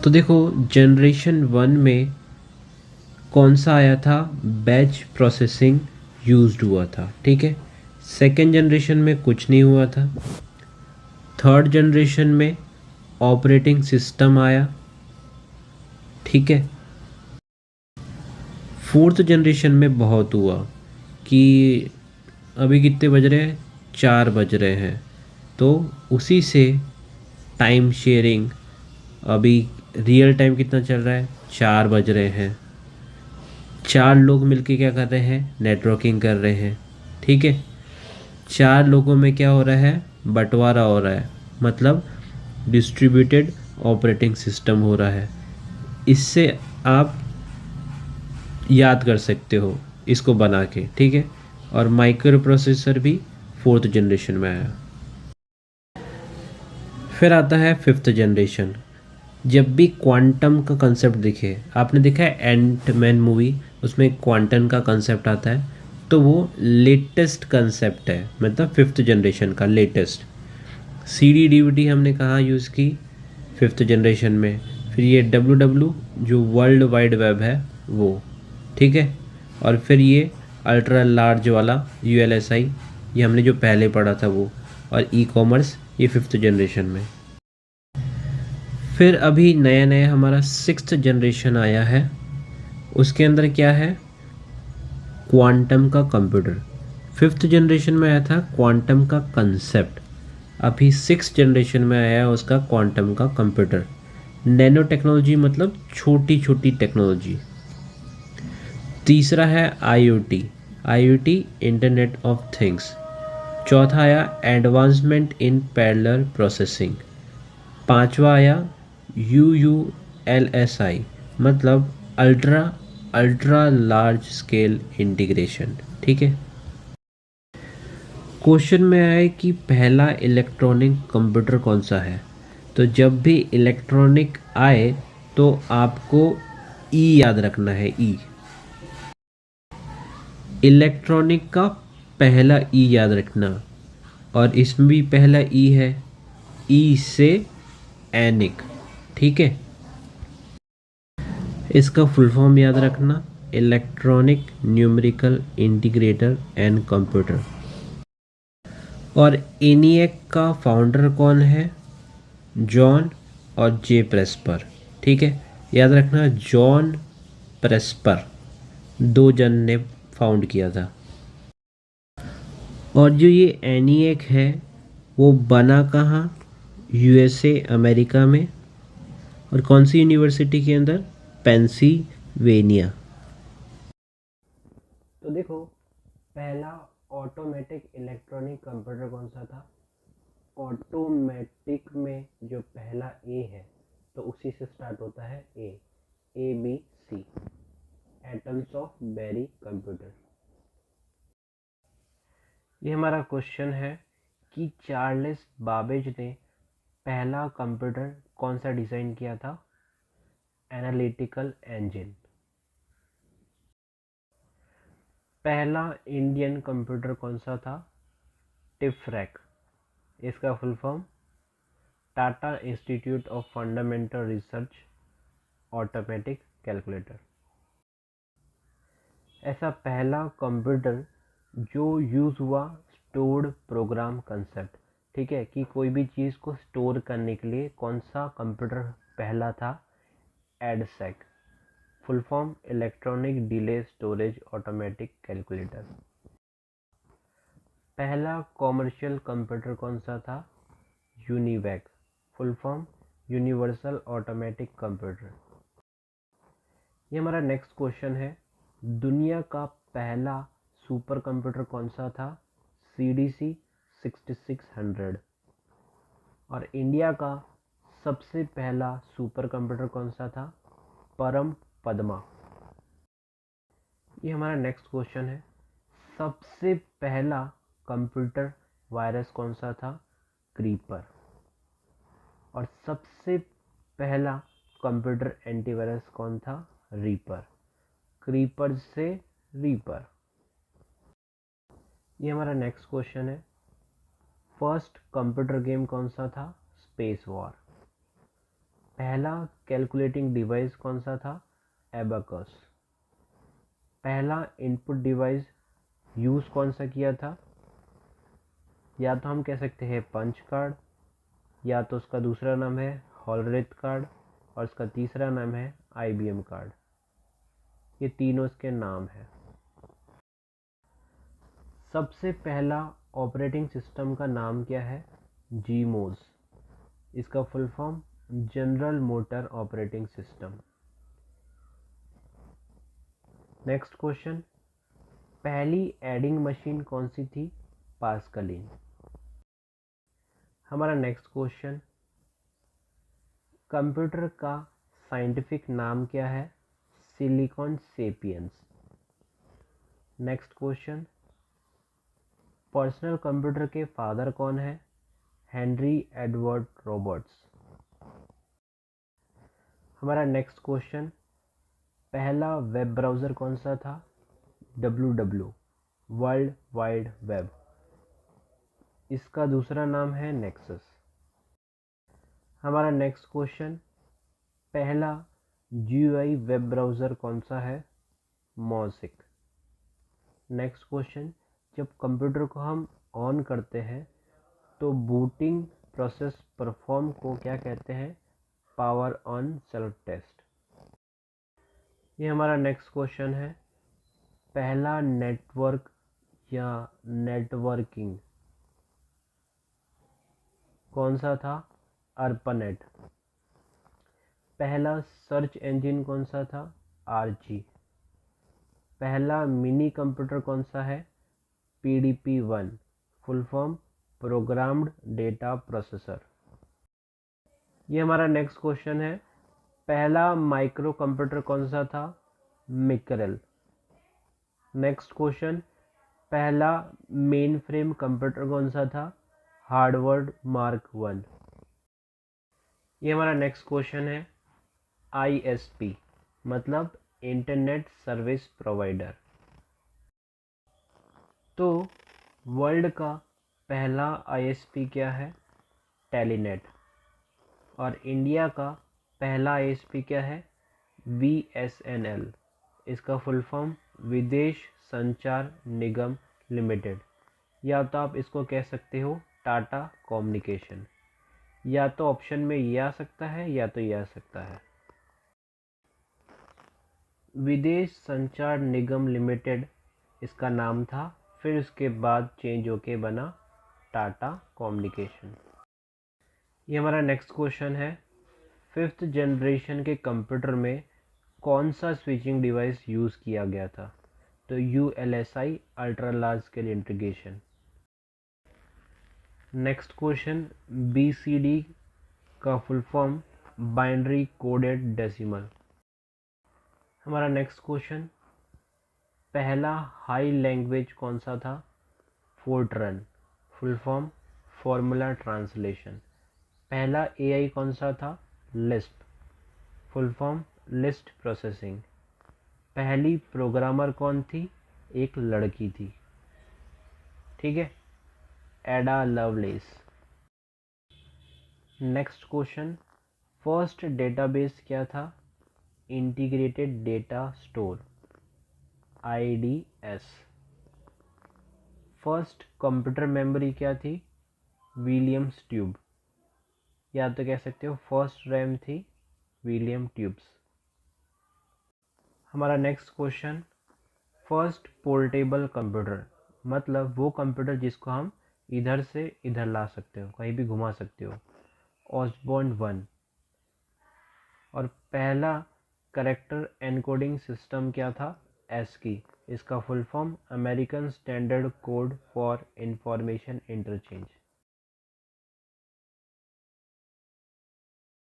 तो देखो जनरेशन 1 में कौन सा आया था, बैच प्रोसेसिंग यूज्ड हुआ था, ठीक है। सेकेंड जनरेशन में कुछ नहीं हुआ था। थर्ड जनरेशन में ऑपरेटिंग सिस्टम आया, ठीक है। फोर्थ जनरेशन में बहुत हुआ कि अभी कितने बज रहे हैं, 4 बज रहे हैं, तो उसी से टाइम शेयरिंग, अभी रियल टाइम कितना चल रहा है, 4 बज रहे हैं, 4 लोग मिलके क्या कर रहे हैं, नेटवर्किंग कर रहे हैं, ठीक है। 4 लोगों में क्या हो रहा है, बंटवारा हो रहा है, मतलब डिस्ट्रीब्यूटेड ऑपरेटिंग सिस्टम हो रहा है। इससे आप याद कर सकते हो इसको बना के, ठीक है। और माइक्रो प्रोसेसर भी फोर्थ जनरेशन में आया। फिर आता है फिफ्थ जनरेशन। जब भी क्वांटम का कंसेप्ट दिखे, आपने देखा है एंटमैन मूवी, उसमें क्वांटम का कंसेप्ट आता है, तो वो लेटेस्ट कंसेप्ट है, मतलब फिफ्थ जनरेशन का latest. C D D V D हमने कहाँ यूज़ की, फिफ्थ जनरेशन में। फिर ये डब्ल्यू डब्ल्यू जो वर्ल्ड वाइड वेब है वो, ठीक है। और फिर ये अल्ट्रा लार्ज वाला यू एल एस आई, ये हमने जो पहले पढ़ा था वो। और ई कॉमर्स ये फिफ्थ जनरेशन में। फिर अभी नया नया हमारा सिक्स्थ जनरेशन आया है, उसके अंदर क्या है, क्वांटम का कंप्यूटर। फिफ्थ जनरेशन में आया था क्वांटम का कंसेप्ट, अभी सिक्स जनरेशन में आया है उसका क्वांटम का कंप्यूटर। नैनो टेक्नोलॉजी मतलब छोटी छोटी टेक्नोलॉजी। तीसरा है IoT, IoT internet of things. चौथा आया एडवांसमेंट इन पैरेलल प्रोसेसिंग। पांचवा आया U U L S I, मतलब ultra ultra large scale integration, ठीक है। क्वेश्चन में आए कि पहला इलेक्ट्रॉनिक कंप्यूटर कौन सा है, तो जब भी इलेक्ट्रॉनिक आए तो आपको ई याद रखना है, ई। इलेक्ट्रॉनिक का पहला ई याद रखना, और इसमें भी पहला ई है, ई से एनिक, ठीक है। इसका फुल फॉर्म याद रखना, electronic numerical integrator and computer. और एनिएक का फाउंडर कौन है, जॉन और जे प्रेस्पर, ठीक है। याद रखना जॉन प्रेस्पर, दो जन ने फाउंड किया था। और जो ये एनिएक है वो बना कहाँ, यूएसए अमेरिका में। और कौन सी यूनिवर्सिटी के अंदर, पेंसिल्वेनिया। तो देखो पहला ऑटोमेटिक इलेक्ट्रॉनिक कंप्यूटर कौन सा था, ऑटोमेटिक में जो पहला ए है तो उसी से स्टार्ट होता है A B C, Atanasoff Berry computer. ये हमारा क्वेश्चन है कि चार्ल्स बाबेज ने पहला कंप्यूटर कौन सा डिज़ाइन किया था, एनालिटिकल इंजन। पहला इंडियन कंप्यूटर कौन सा था, टिफरैक। इसका full form Tata institute of fundamental research automatic calculator. ऐसा पहला कंप्यूटर जो यूज़ हुआ स्टोर्ड प्रोग्राम कंसेप्ट, ठीक है, कि कोई भी चीज़ को स्टोर करने के लिए कौन सा कंप्यूटर पहला था, EDSAC. Full form electronic delay storage automatic calculator. पहला कॉमर्शियल कंप्यूटर कौन सा था, UNIVAC. Full form universal automatic computer. ये हमारा नेक्स्ट क्वेश्चन है, दुनिया का पहला सुपर कंप्यूटर कौन सा था, CDC 6600। और इंडिया का सबसे पहला सुपर कंप्यूटर कौन सा था, परम पद्मा। ये हमारा नेक्स्ट क्वेश्चन है, सबसे पहला कंप्यूटर वायरस कौन सा था, क्रीपर। और सबसे पहला कंप्यूटर एंटीवायरस कौन था, रीपर। क्रीपर से रीपर। ये हमारा नेक्स्ट क्वेश्चन है, फर्स्ट कंप्यूटर गेम कौन सा था, स्पेस वॉर। पहला कैलकुलेटिंग डिवाइस कौन सा था? एबाकस। पहला इनपुट डिवाइस यूज़ कौन सा किया था? या तो हम कह सकते हैं पंच कार्ड, या तो उसका दूसरा नाम है हॉलरेथ कार्ड, और इसका तीसरा नाम है IBM कार्ड। ये तीनों इसके नाम हैं। सबसे पहला ऑपरेटिंग सिस्टम का नाम क्या है? जीमोस। इसका full form general motor operating system. Next question, पहली एडिंग मशीन कौन सी थी? पास्कलिन। हमारा नेक्स्ट क्वेश्चन, कंप्यूटर का साइंटिफिक नाम क्या है? Silicon sapiens. Next question, personal computer के फादर कौन है? Henry Edward Roberts. हमारा नेक्स्ट क्वेश्चन, पहला वेब ब्राउज़र कौन सा था? WW, world Wide web. इसका दूसरा नाम है नेक्सस। हमारा नेक्स्ट क्वेश्चन, पहला GUI वेब ब्राउज़र कौन सा है? मॉज़िक। नेक्स्ट क्वेश्चन, जब कंप्यूटर को हम ऑन करते हैं तो बूटिंग प्रोसेस परफॉर्म को क्या कहते हैं? Power on self test. ये हमारा नेक्स्ट क्वेश्चन है, पहला नेटवर्क या नेटवर्किंग कौन सा था? ARPANET। पहला सर्च इंजन कौन सा था? RG। पहला मिनी कंप्यूटर कौन सा है? PDP-1, full form programmed data processor. ये हमारा नेक्स्ट क्वेश्चन है, पहला माइक्रो कंप्यूटर कौन सा था? मिक्रेल। नेक्स्ट क्वेश्चन, पहला मेन फ्रेम कंप्यूटर कौन सा था? Harvard mark 1। ये हमारा नेक्स्ट क्वेश्चन है, ISP मतलब इंटरनेट सर्विस प्रोवाइडर। तो वर्ल्ड का पहला ISP क्या है? टेलीनेट। और इंडिया का पहला ISP क्या है? VSNL। इसका फुल फॉर्म विदेश संचार निगम लिमिटेड, या तो आप इसको कह सकते हो टाटा कम्युनिकेशन। या तो ऑप्शन में ये आ सकता है या तो ये आ सकता है। विदेश संचार निगम लिमिटेड इसका नाम था, फिर उसके बाद चेंज होके बना टाटा कम्युनिकेशन। ये हमारा नेक्स्ट क्वेश्चन है, 5th जनरेशन के कंप्यूटर में कौन सा स्विचिंग डिवाइस यूज़ किया गया था? तो ULSI, ultra large scale integration. Next question, BCD का full form binary coded decimal. हमारा नेक्स्ट क्वेश्चन, पहला हाई लैंग्वेज कौन सा था? Fortran, full form formula translation. पहला AI कौन सा था? Lisp, full form list processing. पहली प्रोग्रामर कौन थी? एक लड़की थी, ठीक है, एडा loveless. Next question, first database क्या था? Integrated data store, IDS। First computer memory क्या थी? विलियम्स ट्यूब, या तो कह सकते हो फर्स्ट रैम थी विलियम ट्यूब्स। हमारा next question, first portable computer मतलब वो कंप्यूटर जिसको हम इधर से इधर ला सकते हो, कहीं भी घुमा सकते हो, ऑसबॉर्न 1। और पहला कैरेक्टर एनकोडिंग सिस्टम क्या था? ASCII। इसका full form American standard code for information interchange.